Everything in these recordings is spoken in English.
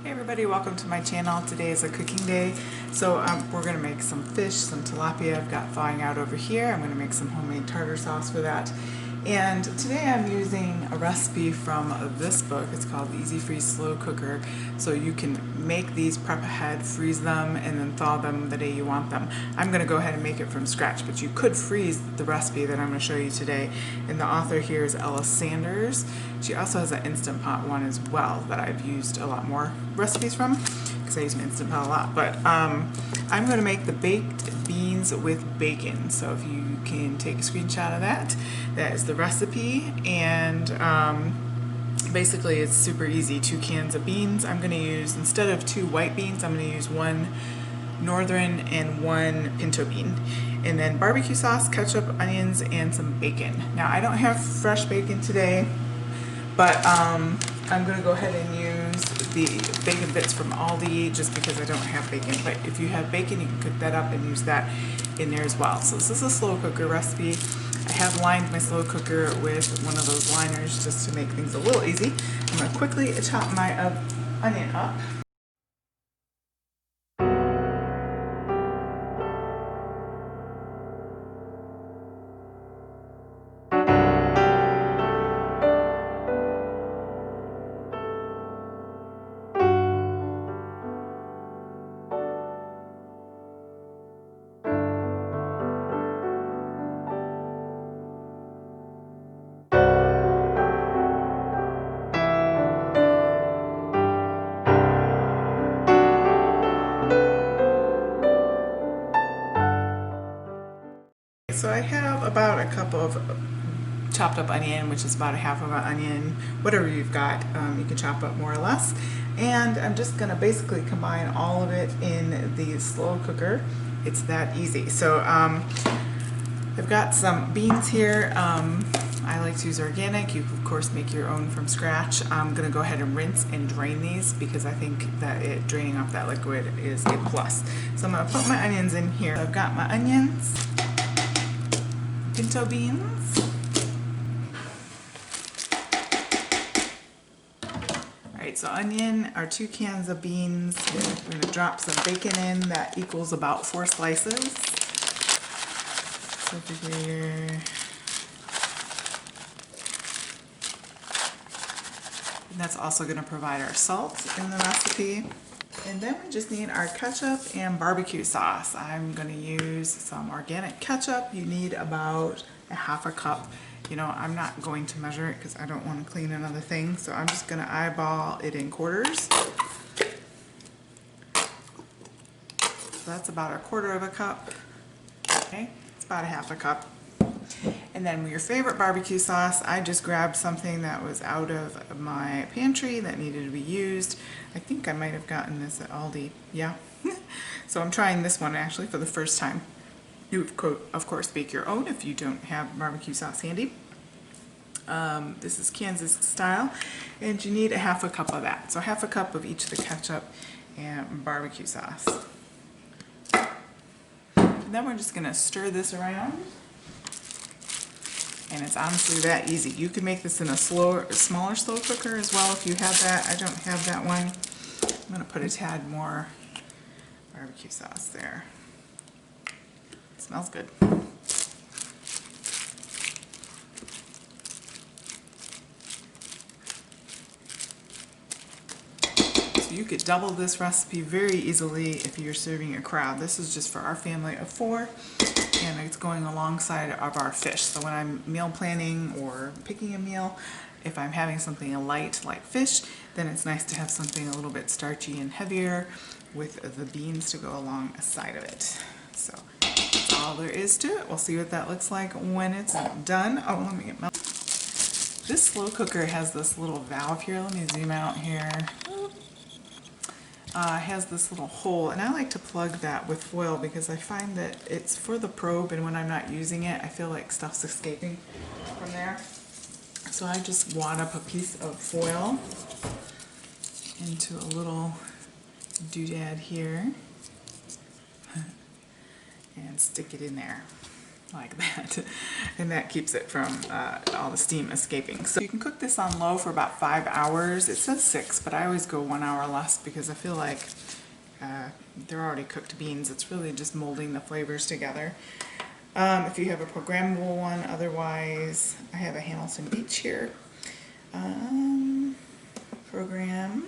Hey everybody, welcome to my channel. Today is a cooking day, so we're going to make some fish, some tilapia I've got thawing out over here. I'm going to make some homemade tartar sauce for that. And today I'm using a recipe from this book. It's called Easy Freeze Slow Cooker. So you can make these, prep ahead, freeze them, and then thaw them the day you want them. I'm going to go ahead and make it from scratch, but you could freeze the recipe that I'm going to show you today. And the author here is Ella Sanders. She also has an Instant Pot one as well that I've used a lot more recipes from because I use my Instant Pot a lot. But I'm going to make the baked beans with bacon. So if you can take a screenshot of that, that is the recipe. And basically it's super easy. 2 cans of beans. I'm going to use, instead of 2 white beans, I'm going to use 1 northern and 1 pinto bean. And then barbecue sauce, ketchup, onions, and some bacon. Now I don't have fresh bacon today, but I'm going to go ahead and use the bacon bits from Aldi just because I don't have bacon. But if you have bacon, you can cook that up and use that in there as well. So this is a slow cooker recipe. I have lined my slow cooker with one of those liners just to make things a little easy. I'm going to quickly chop my onion up. So I have about a cup of chopped up onion, which is about a half of an onion, whatever you've got, you can chop up more or less. And I'm just gonna basically combine all of it in the slow cooker. It's that easy. So I've got some beans here. I like to use organic. You of course make your own from scratch. I'm gonna go ahead and rinse and drain these because I think that draining off that liquid is a plus. So I'm gonna put my onions in here. I've got my onions, pinto beans, alright, so onion, our 2 cans of beans. We're going to drop some bacon in. That equals about 4 slices. Refrigerator. And that's also going to provide our salt in the recipe. And then we just need our ketchup and barbecue sauce. I'm going to use some organic ketchup. You need about a half a cup. You know, I'm not going to measure it because I don't want to clean another thing. So I'm just going to eyeball it in quarters. So that's about 1/4 of a cup. Okay, it's about a half a cup. And then your favorite barbecue sauce, I just grabbed something that was out of my pantry that needed to be used. I think I might have gotten this at Aldi. Yeah. So I'm trying this one actually for the first time. You of course make your own if you don't have barbecue sauce handy. This is Kansas style, and you need a half a cup of that. So half a cup of each of the ketchup and barbecue sauce. And then we're just going to stir this around. And it's honestly that easy. You can make this in a smaller slow cooker as well if you have that. I don't have that one. I'm going to put a tad more barbecue sauce there. It smells good. So you could double this recipe very easily if you're serving a crowd. This is just for our family of 4. And it's going alongside of our fish. So when I'm meal planning or picking a meal, if I'm having something light like fish, then it's nice to have something a little bit starchy and heavier with the beans to go alongside of it. So that's all there is to it. We'll see what that looks like when it's done. Oh, let me get my... This slow cooker has this little valve here. Let me zoom out here. Has this little hole, and I like to plug that with foil because I find that it's for the probe, and when I'm not using it I feel like stuff's escaping from there. So I just wad up a piece of foil into a little doodad here and stick it in there. like that, and that keeps it from all the steam escaping. So you can cook this on low for about 5 hours. It says 6, but I always go 1 hour less because I feel like they're already cooked beans. It's really just molding the flavors together. If you have a programmable one, otherwise I have a Hamilton Beach here. Program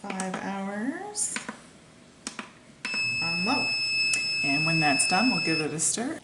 5 hours on low. And when that's done, we'll give it a stir.